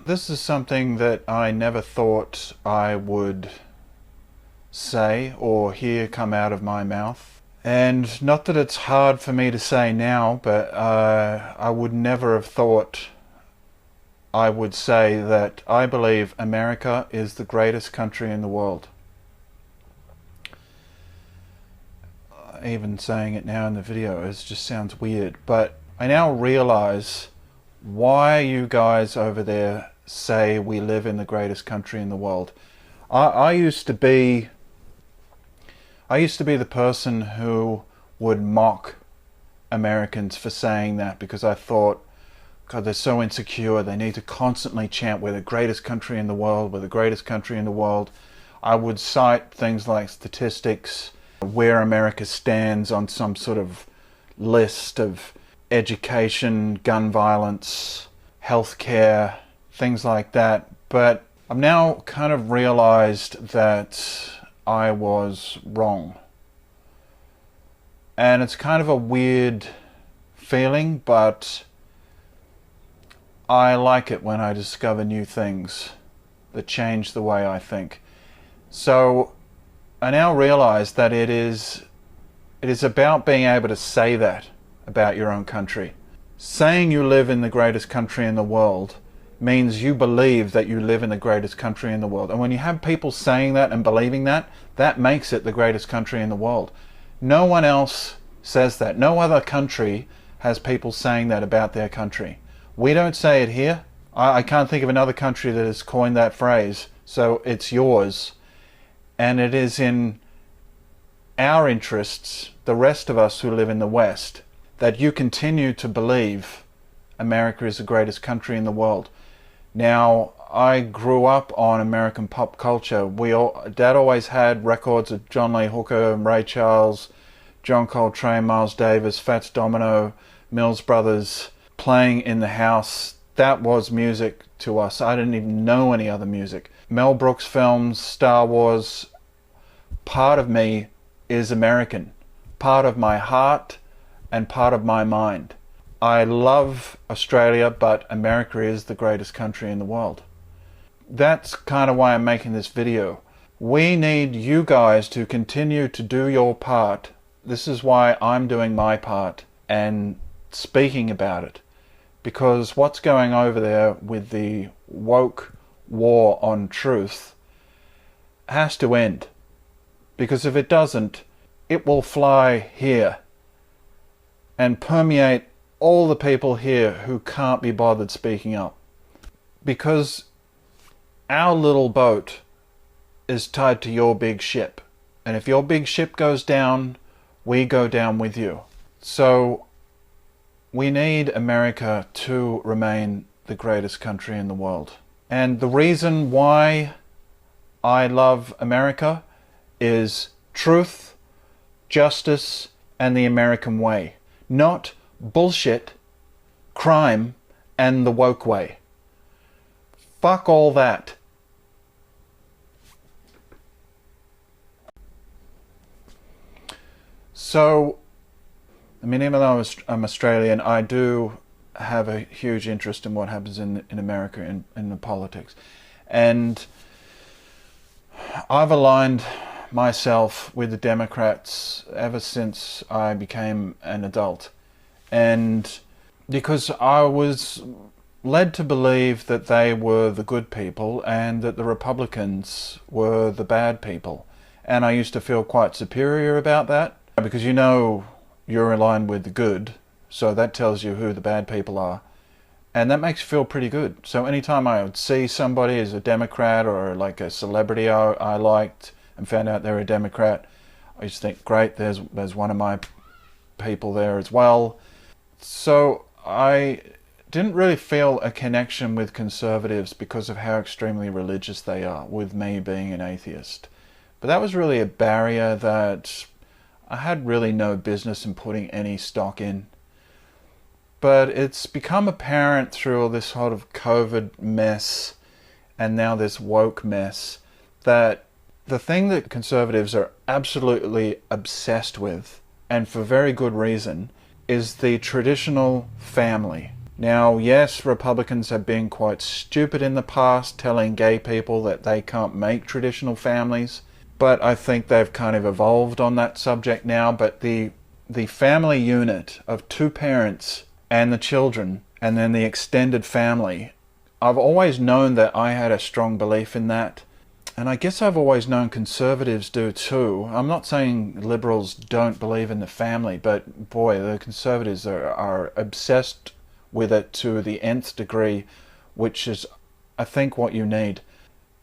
This is something that I never thought I would say or hear come out of my mouth. And not that it's hard for me to say now, but I would never have thought I would say that I believe America is the greatest country in the world. Even saying it now in the video, it just sounds weird, but I now realize why you guys over there say we live in the greatest country in the world. I used to be the person who would mock Americans for saying that, because I thought, God, they're so insecure, they need to constantly chant, we're the greatest country in the world, we're the greatest country in the world. I would cite things like statistics, where America stands on some sort of list of education, gun violence, healthcare, things like that. But I've now kind of realized that I was wrong. And it's kind of a weird feeling, but I like it when I discover new things that change the way I think. So I now realize that it is about being able to say that about your own country. Saying you live in the greatest country in the world means you believe that you live in the greatest country in the world. And when you have people saying that and believing that, that makes it the greatest country in the world. No one else says that. No other country has people saying that about their country. We don't say it here. I can't think of another country that has coined that phrase, so it's yours. And it is in our interests, the rest of us who live in the West, that you continue to believe America is the greatest country in the world. Now, I grew up on American pop culture. Dad always had records of John Lee Hooker and Ray Charles, John Coltrane, Miles Davis, Fats Domino, Mills Brothers playing in the house. That was music to us. I didn't even know any other music. Mel Brooks films, Star Wars. Part of me is American. Part of my heart and part of my mind. I love Australia, but America is the greatest country in the world. That's kind of why I'm making this video. We need you guys to continue to do your part. This is why I'm doing my part and speaking about it. Because what's going over there with the woke war on truth has to end. Because if it doesn't, it will fly here and permeate all the people here who can't be bothered speaking up. Because our little boat is tied to your big ship. And if your big ship goes down, we go down with you. So we need America to remain the greatest country in the world. And the reason why I love America is truth, justice, and the American way. Not bullshit, crime, and the woke way. Fuck all that. So, I mean, even though I'm Australian, I do have a huge interest in what happens in America, in the politics. And I've aligned myself with the Democrats ever since I became an adult. And because I was led to believe that they were the good people and that the Republicans were the bad people. And I used to feel quite superior about that, because you know you're aligned with the good, so that tells you who the bad people are. And that makes you feel pretty good. So anytime I would see somebody as a Democrat or like a celebrity I liked and found out they were a Democrat, I used to think, great, there's one of my people there as well. So I didn't really feel a connection with conservatives because of how extremely religious they are, with me being an atheist. But that was really a barrier that I had really no business in putting any stock in. But it's become apparent through all this sort of COVID mess and now this woke mess that the thing that conservatives are absolutely obsessed with, and for very good reason, is the traditional family. Now, yes, Republicans have been quite stupid in the past, telling gay people that they can't make traditional families, but I think they've kind of evolved on that subject now. But the family unit of two parents and the children, and then the extended family, I've always known that I had a strong belief in that. And I guess I've always known conservatives do too. I'm not saying liberals don't believe in the family, but boy, the conservatives are obsessed with it to the nth degree, which is, I think, what you need.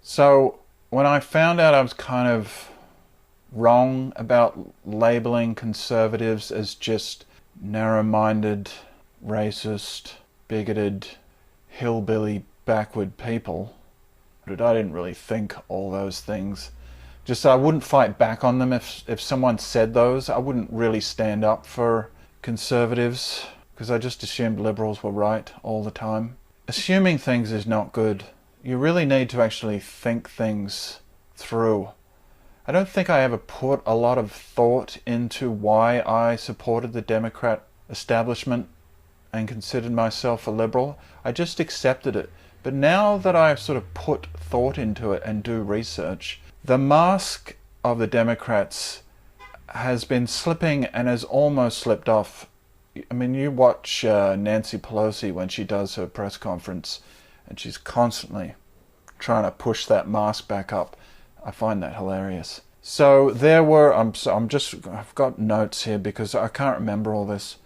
So when I found out I was kind of wrong about labeling conservatives as just narrow-minded, racist, bigoted, hillbilly, backward people, but I didn't really think all those things. Just I wouldn't fight back on them if someone said those. I wouldn't really stand up for conservatives because I just assumed liberals were right all the time. Assuming things is not good. You really need to actually think things through. I don't think I ever put a lot of thought into why I supported the Democrat establishment and considered myself a liberal. I just accepted it. But now that I've sort of put thought into it and do research, the mask of the Democrats has been slipping and has almost slipped off. I mean, you watch Nancy Pelosi when she does her press conference, and she's constantly trying to push that mask back up. I find that hilarious. So there were, I've got notes here because I can't remember all this.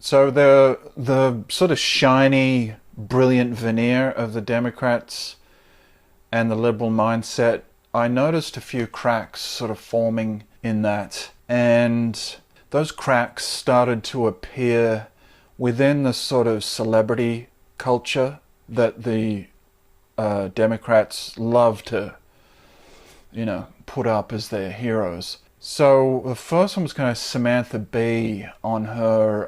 So the sort of shiny, brilliant veneer of the Democrats and the liberal mindset, I noticed a few cracks sort of forming in that. And those cracks started to appear within the sort of celebrity culture that the Democrats love to, put up as their heroes. So the first one was kind of Samantha Bee on her,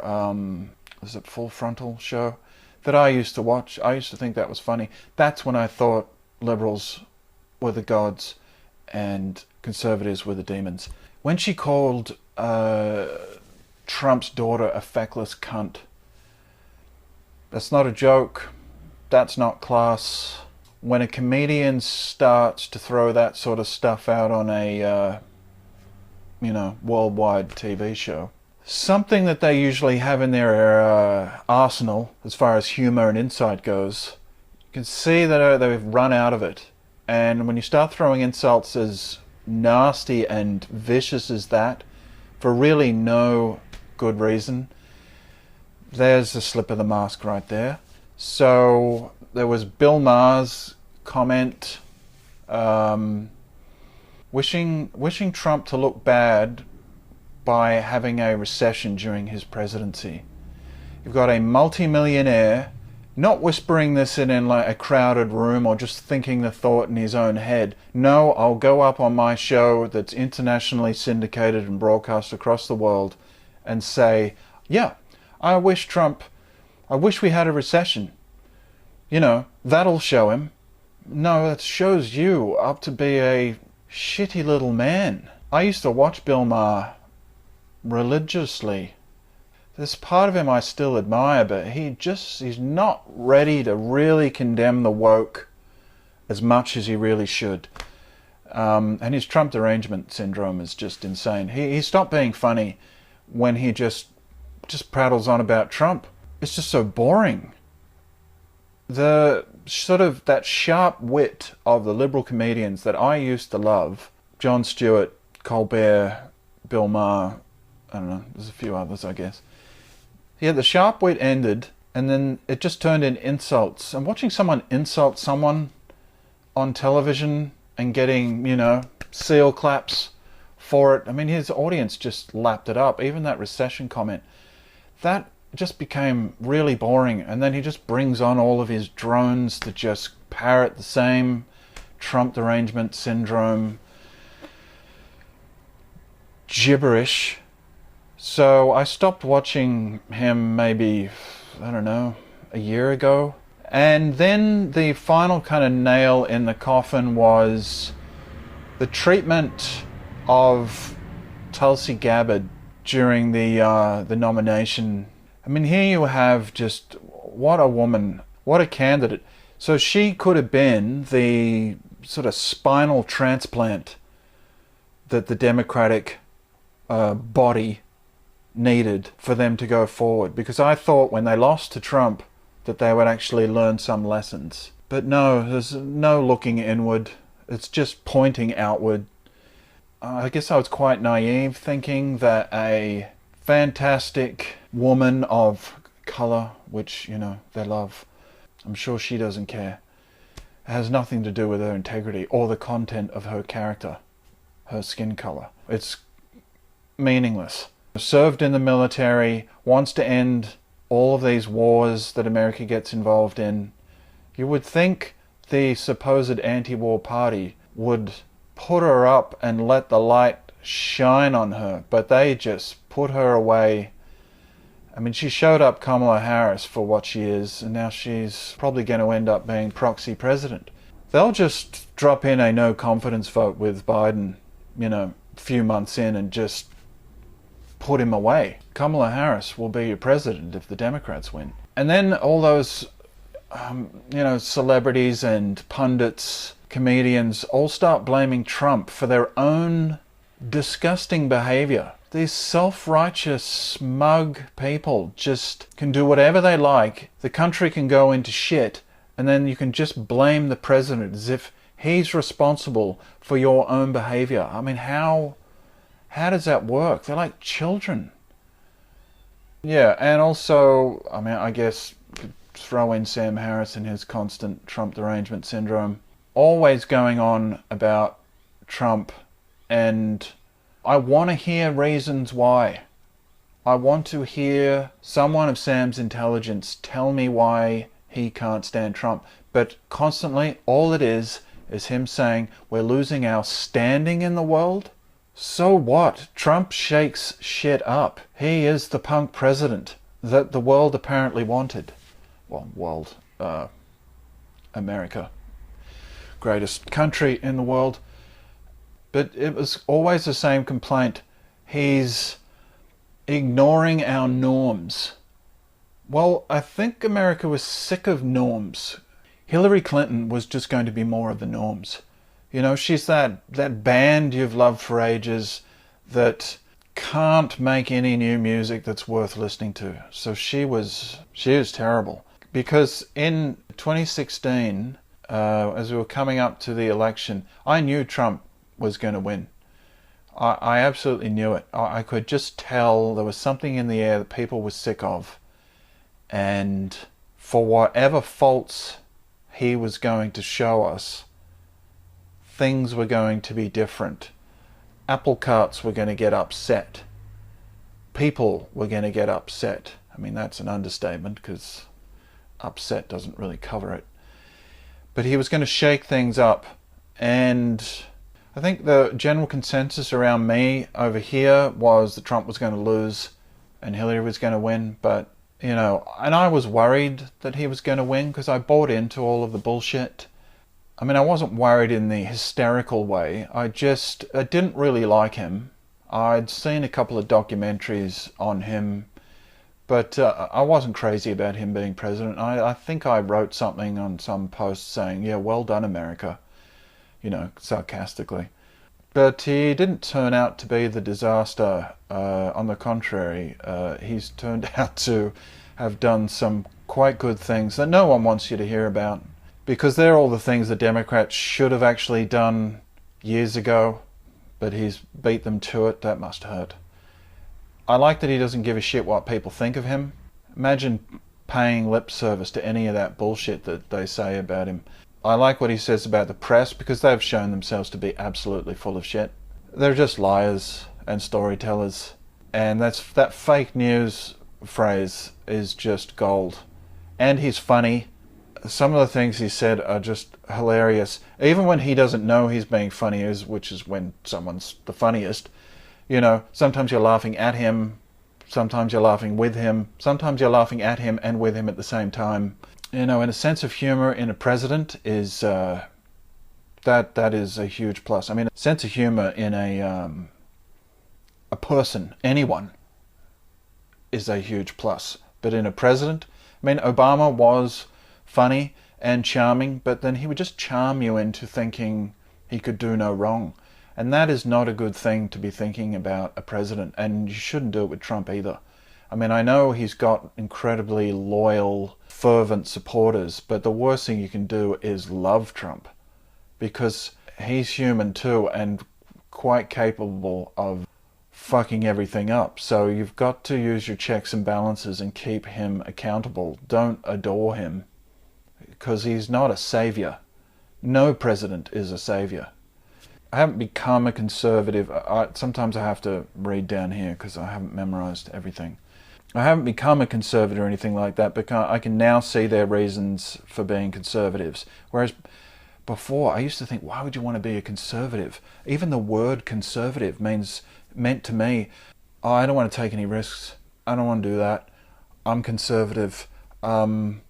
was it Full Frontal show that I used to watch. I used to think that was funny. That's when I thought liberals were the gods and conservatives were the demons. When she called Trump's daughter a feckless cunt, that's not a joke. That's not class. When a comedian starts to throw that sort of stuff out on a worldwide TV show, something that they usually have in their arsenal as far as humor and insight goes, you can see that they've run out of it. And when you start throwing insults as nasty and vicious as that, for really no good reason, there's a slip of the mask right there. So there was Bill Maher's comment wishing Trump to look bad by having a recession during his presidency. You've got a multi-millionaire not whispering this in like a crowded room or just thinking the thought in his own head. No, I'll go up on my show that's internationally syndicated and broadcast across the world and say, yeah, I wish we had a recession. That'll show him. No, that shows you up to be a shitty little man. I used to watch Bill Maher religiously. There's part of him I still admire, but he's not ready to really condemn the woke as much as he really should. And his Trump derangement syndrome is just insane. He stopped being funny when he just prattles on about Trump. It's just so boring. The sort of that sharp wit of the liberal comedians that I used to love, Jon Stewart, Colbert, Bill Maher, I don't know, there's a few others, I guess. Yeah, the sharp wit ended, and then it just turned in insults. And watching someone insult someone on television and getting, seal claps for it, I mean, his audience just lapped it up. Even that recession comment, that just became really boring. And then he just brings on all of his drones to just parrot the same Trump derangement syndrome gibberish. So I stopped watching him maybe, I don't know, a year ago. And then the final kind of nail in the coffin was the treatment of Tulsi Gabbard during the nomination. I mean, here you have just what a woman, what a candidate. So she could have been the sort of spinal transplant that the Democratic body needed for them to go forward. Because I thought when they lost to Trump that they would actually learn some lessons. But no, there's no looking inward. It's just pointing outward. I guess I was quite naive thinking that a fantastic woman of colour, which, you know, they love, I'm sure she doesn't care. It has nothing to do with her integrity or the content of her character, her skin colour. It's meaningless. Served in the military, wants to end all of these wars that America gets involved in. You would think the supposed anti-war party would put her up and let the light shine on her, but they just put her away. I mean, she showed up Kamala Harris for what she is, and now she's probably going to end up being proxy president. They'll just drop in a no confidence vote with Biden, you know, a few months in and just put him away. Kamala Harris will be your president if the Democrats win. And then all those, you know, celebrities and pundits, comedians all start blaming Trump for their own disgusting behavior. These self-righteous, smug people just can do whatever they like. The country can go into shit, and then you can just blame the president as if he's responsible for your own behavior. I mean, how does that work? They're like children. Yeah, and also, I mean, I guess throw in Sam Harris and his constant Trump derangement syndrome. Always going on about Trump, and I want to hear reasons why. I want to hear someone of Sam's intelligence tell me why he can't stand Trump. But constantly, all it is him saying, we're losing our standing in the world. So what? Trump shakes shit up. He is the punk president that the world apparently wanted. Well, America. Greatest country in the world. But it was always the same complaint. He's ignoring our norms. Well, I think America was sick of norms. Hillary Clinton was just going to be more of the norms. You know, she's that band you've loved for ages that can't make any new music that's worth listening to. So she was terrible. Because in 2016, as we were coming up to the election, I knew Trump was going to win. I absolutely knew it. I could just tell there was something in the air that people were sick of. And for whatever faults he was going to show us, things were going to be different. Apple carts were going to get upset. People were going to get upset. I mean, that's an understatement because upset doesn't really cover it. But he was going to shake things up. And I think the general consensus around me over here was that Trump was going to lose and Hillary was going to win. But, you know, and I was worried that he was going to win because I bought into all of the bullshit. I mean, I wasn't worried in the hysterical way. I didn't really like him. I'd seen a couple of documentaries on him, but I wasn't crazy about him being president. I think I wrote something on some post saying, yeah, well done, America, you know, sarcastically. But he didn't turn out to be the disaster. On the contrary, he's turned out to have done some quite good things that no one wants you to hear about. Because they're all the things the Democrats should have actually done years ago, but he's beat them to it. That must hurt. I like that he doesn't give a shit what people think of him. Imagine paying lip service to any of that bullshit that they say about him. I like what he says about the press because they've shown themselves to be absolutely full of shit. They're just liars and storytellers. And that fake news phrase is just gold. And he's funny. Some of the things he said are just hilarious. Even when he doesn't know he's being funny, which is when someone's the funniest. You know, sometimes you're laughing at him, sometimes you're laughing with him, sometimes you're laughing at him and with him at the same time. You know, and a sense of humor in a president is that is a huge plus. I mean, a sense of humor in a person, anyone, is a huge plus. But in a president, I mean, Obama was funny and charming, but then he would just charm you into thinking he could do no wrong. And that is not a good thing to be thinking about a president, and you shouldn't do it with Trump either. I mean, I know he's got incredibly loyal, fervent supporters, but the worst thing you can do is love Trump, because he's human too and quite capable of fucking everything up. So you've got to use your checks and balances and keep him accountable. Don't adore him, because he's not a savior. No president is a savior. I haven't become a conservative. Sometimes I have to read down here because I haven't memorized everything. I haven't become a conservative or anything like that, because I can now see their reasons for being conservatives. Whereas before, I used to think, why would you want to be a conservative? Even the word conservative meant to me, oh, I don't want to take any risks. I don't want to do that. I'm conservative. But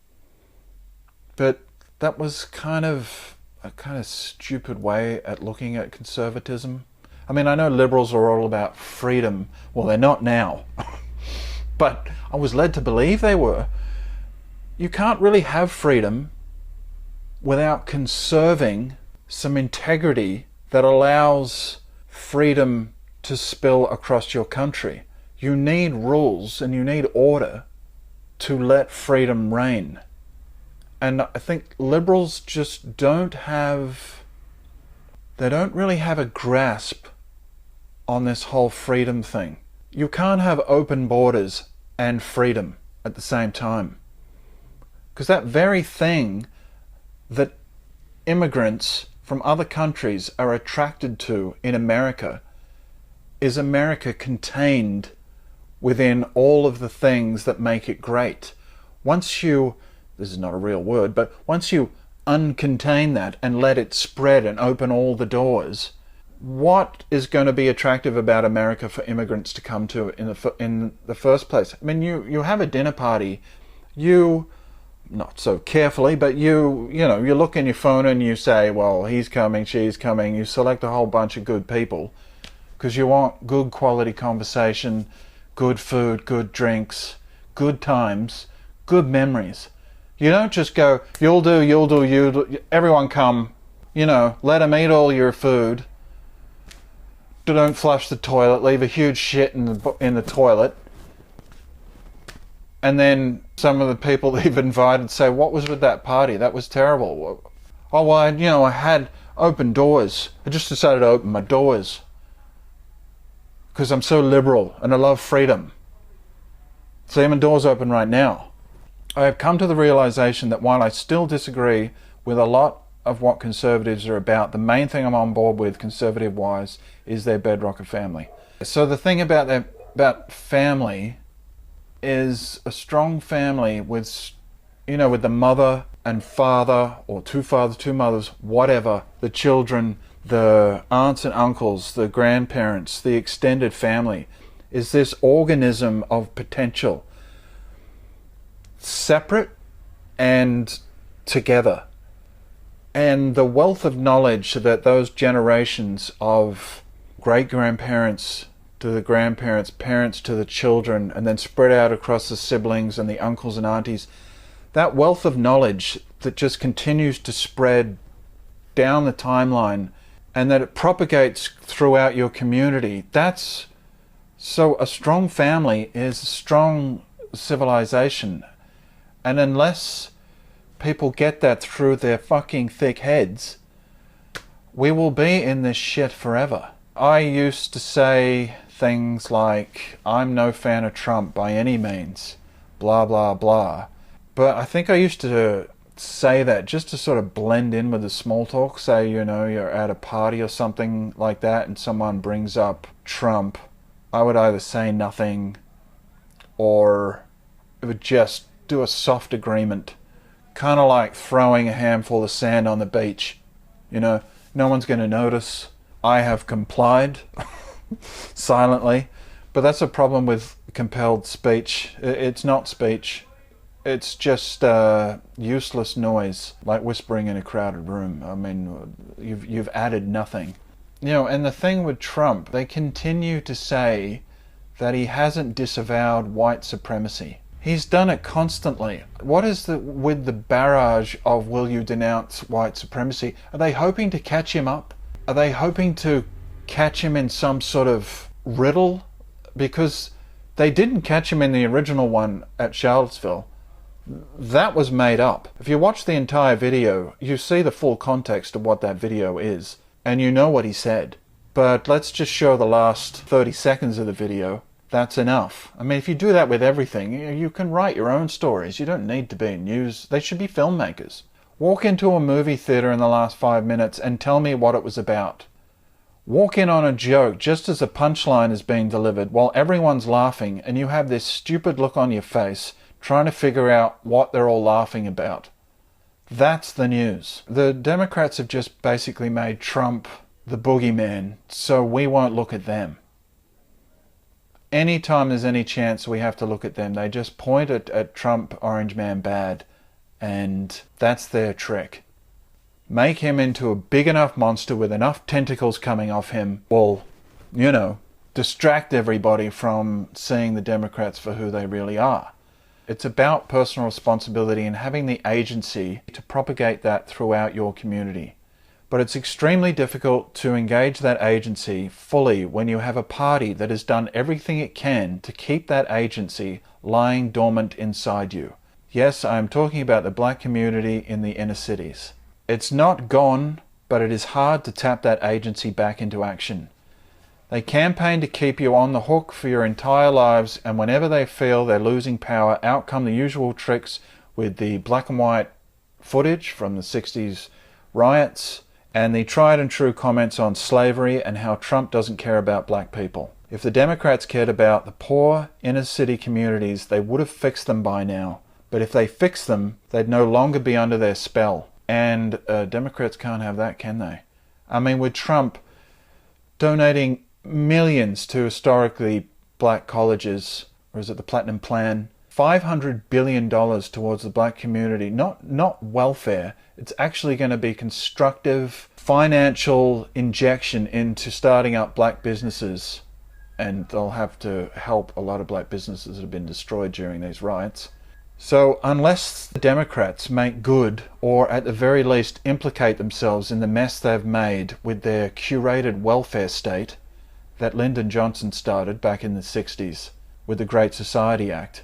that was kind of a stupid way at looking at conservatism. I mean, I know liberals are all about freedom. Well, they're not now. But I was led to believe they were. You can't really have freedom without conserving some integrity that allows freedom to spill across your country. You need rules and you need order to let freedom reign. And I think liberals just don't really have a grasp on this whole freedom thing. You can't have open borders and freedom at the same time. Because that very thing that immigrants from other countries are attracted to in America is America contained within all of the things that make it great. Once you, this is not a real word, but once you uncontain that and let it spread and open all the doors, what is going to be attractive about America for immigrants to come to in the first place? I mean, you have a dinner party, you, not so carefully, but you look in your phone and you say, well, he's coming, she's coming. You select a whole bunch of good people because you want good quality conversation, good food, good drinks, good times, good memories. You don't just go, you'll do, everyone come, let them eat all your food. Don't flush the toilet, leave a huge shit in the toilet. And then some of the people that you've invited say, what was with that party? That was terrible. Oh, well, I had open doors. I just decided to open my doors because I'm so liberal and I love freedom. See, my door's open right now. I have come to the realization that while I still disagree with a lot of what conservatives are about, the main thing I'm on board with, conservative-wise, is their bedrock of family. So the thing about family is a strong family with the mother and father, or two fathers, two mothers, whatever, the children, the aunts and uncles, the grandparents, the extended family, is this organism of potential, separate and together. And the wealth of knowledge that those generations of great-grandparents to the grandparents, parents to the children, and then spread out across the siblings and the uncles and aunties, that wealth of knowledge that just continues to spread down the timeline and that it propagates throughout your community, so a strong family is a strong civilization. And unless people get that through their fucking thick heads, we will be in this shit forever. I used to say things like, I'm no fan of Trump by any means, blah, blah, blah. But I think I used to say that just to sort of blend in with the small talk. Say, you're at a party or something like that and someone brings up Trump. I would either say nothing or it would just do a soft agreement. Kind of like throwing a handful of sand on the beach. No one's going to notice. I have complied silently. But that's a problem with compelled speech. It's not speech. It's just useless noise, like whispering in a crowded room. I mean, you've added nothing. And the thing with Trump, they continue to say that he hasn't disavowed white supremacy. He's done it constantly. What is with the barrage of will you denounce white supremacy? Are they hoping to catch him up? Are they hoping to catch him in some sort of riddle? Because they didn't catch him in the original one at Charlottesville. That was made up. If you watch the entire video, you see the full context of what that video is, and you know what he said. But let's just show the last 30 seconds of the video. That's enough. I mean, if you do that with everything, you can write your own stories. You don't need to be in news. They should be filmmakers. Walk into a movie theater in the last 5 minutes and tell me what it was about. Walk in on a joke just as a punchline is being delivered while everyone's laughing and you have this stupid look on your face trying to figure out what they're all laughing about. That's the news. The Democrats have just basically made Trump the boogeyman, so we won't look at them. Anytime there's any chance we have to look at them, they just point at Trump, Orange Man bad, and that's their trick. Make him into a big enough monster with enough tentacles coming off him will, distract everybody from seeing the Democrats for who they really are. It's about personal responsibility and having the agency to propagate that throughout your community. But it's extremely difficult to engage that agency fully when you have a party that has done everything it can to keep that agency lying dormant inside you. Yes, I am talking about the black community in the inner cities. It's not gone, but it is hard to tap that agency back into action. They campaign to keep you on the hook for your entire lives, and whenever they feel they're losing power, out come the usual tricks with the black and white footage from the 60s riots, and the tried and true comments on slavery and how Trump doesn't care about black people. If the Democrats cared about the poor inner city communities, they would have fixed them by now. But if they fixed them, they'd no longer be under their spell. And Democrats can't have that, can they? I mean, with Trump donating millions to historically black colleges, or is it the Platinum Plan? $500 billion towards the black community, not welfare. It's actually going to be constructive financial injection into starting up black businesses, and they'll have to help a lot of black businesses that have been destroyed during these riots. So unless the Democrats make good, or at the very least implicate themselves in the mess they've made with their curated welfare state that Lyndon Johnson started back in the 60s with the Great Society Act,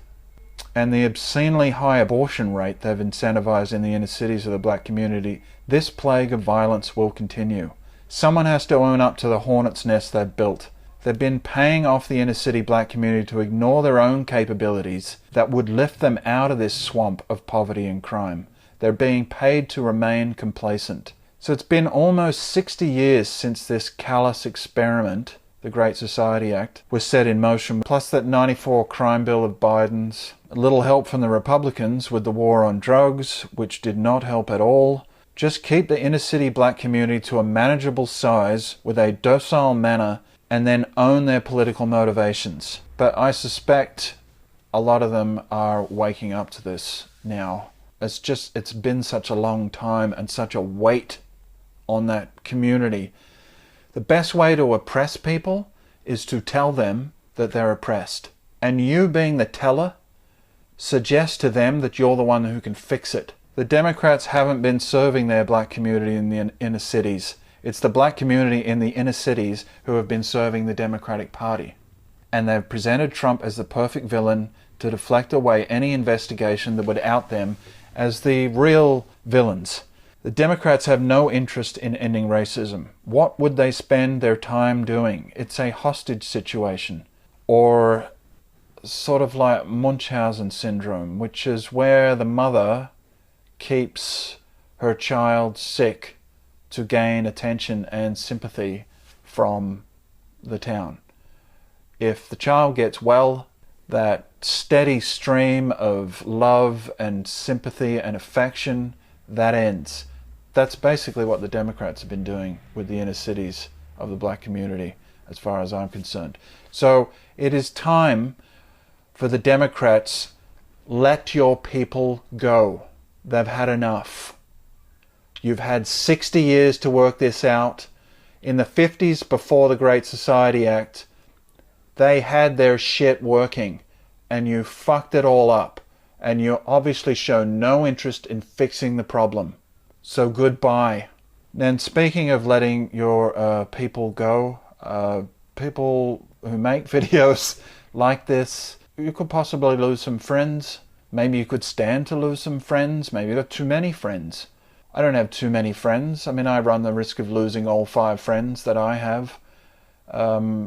and the obscenely high abortion rate they've incentivized in the inner cities of the black community, this plague of violence will continue. Someone has to own up to the hornet's nest they've built. They've been paying off the inner city black community to ignore their own capabilities that would lift them out of this swamp of poverty and crime. They're being paid to remain complacent. So it's been almost 60 years since this callous experiment, the Great Society Act, was set in motion, plus that 94 crime bill of Biden's. A little help from the Republicans with the war on drugs, which did not help at all. Just keep the inner city black community to a manageable size with a docile manner, and then own their political motivations. But I suspect a lot of them are waking up to this now. It's been such a long time and such a weight on that community. The best way to oppress people is to tell them that they're oppressed. And you being the teller, suggest to them that you're the one who can fix it. The Democrats haven't been serving their black community in the inner cities. It's the black community in the inner cities who have been serving the Democratic Party. And they've presented Trump as the perfect villain to deflect away any investigation that would out them as the real villains. The Democrats have no interest in ending racism. What would they spend their time doing? It's a hostage situation. Or sort of like Munchausen syndrome, which is where the mother keeps her child sick to gain attention and sympathy from the town. If the child gets well, that steady stream of love and sympathy and affection, that ends. That's basically what the Democrats have been doing with the inner cities of the black community, as far as I'm concerned. So it is time for the Democrats, let your people go. They've had enough. You've had 60 years to work this out. In the 50s, before the Great Society Act, they had their shit working. and you fucked it all up, and you obviously show no interest in fixing the problem. So goodbye. Then speaking of letting your people go, people who make videos like this, you could possibly lose some friends. Maybe you could stand to lose some friends. Maybe you've got too many friends. I don't have too many friends. I mean, I run the risk of losing all 5 friends that I have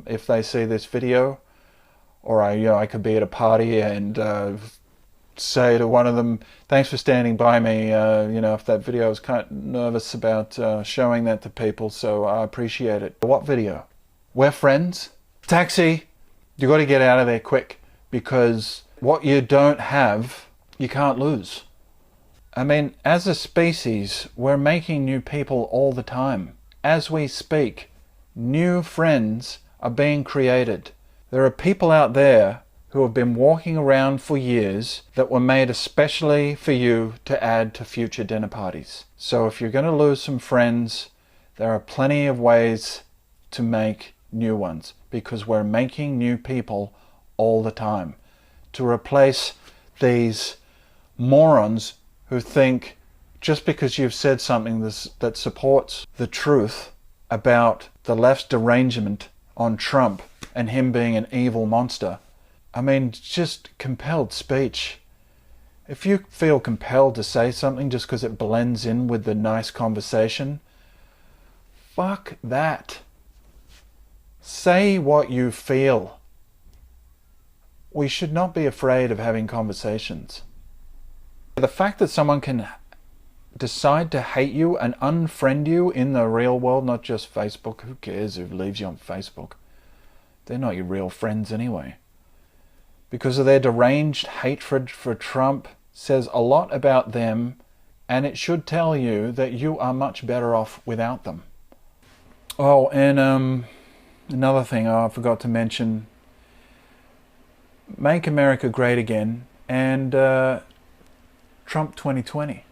if they see this video. Or I could be at a party and say to one of them, thanks for standing by me, if that video, I was kind of nervous about showing that to people, so I appreciate it. What video? We're friends? Taxi! You got to get out of there quick, because what you don't have, you can't lose. I mean, as a species, we're making new people all the time. As we speak, new friends are being created. There are people out there who have been walking around for years that were made especially for you to add to future dinner parties. So if you're going to lose some friends, there are plenty of ways to make new ones, because we're making new people all the time to replace these morons who think just because you've said something that supports the truth about the left's derangement on Trump and him being an evil monster. I mean, just compelled speech. If you feel compelled to say something just because it blends in with the nice conversation, fuck that. Say what you feel. We should not be afraid of having conversations. The fact that someone can decide to hate you and unfriend you in the real world, not just Facebook, who cares who leaves you on Facebook? They're not your real friends anyway. Because of their deranged hatred for Trump says a lot about them, and it should tell you that you are much better off without them. Oh, and another thing I forgot to mention, Make America Great Again and Trump 2020.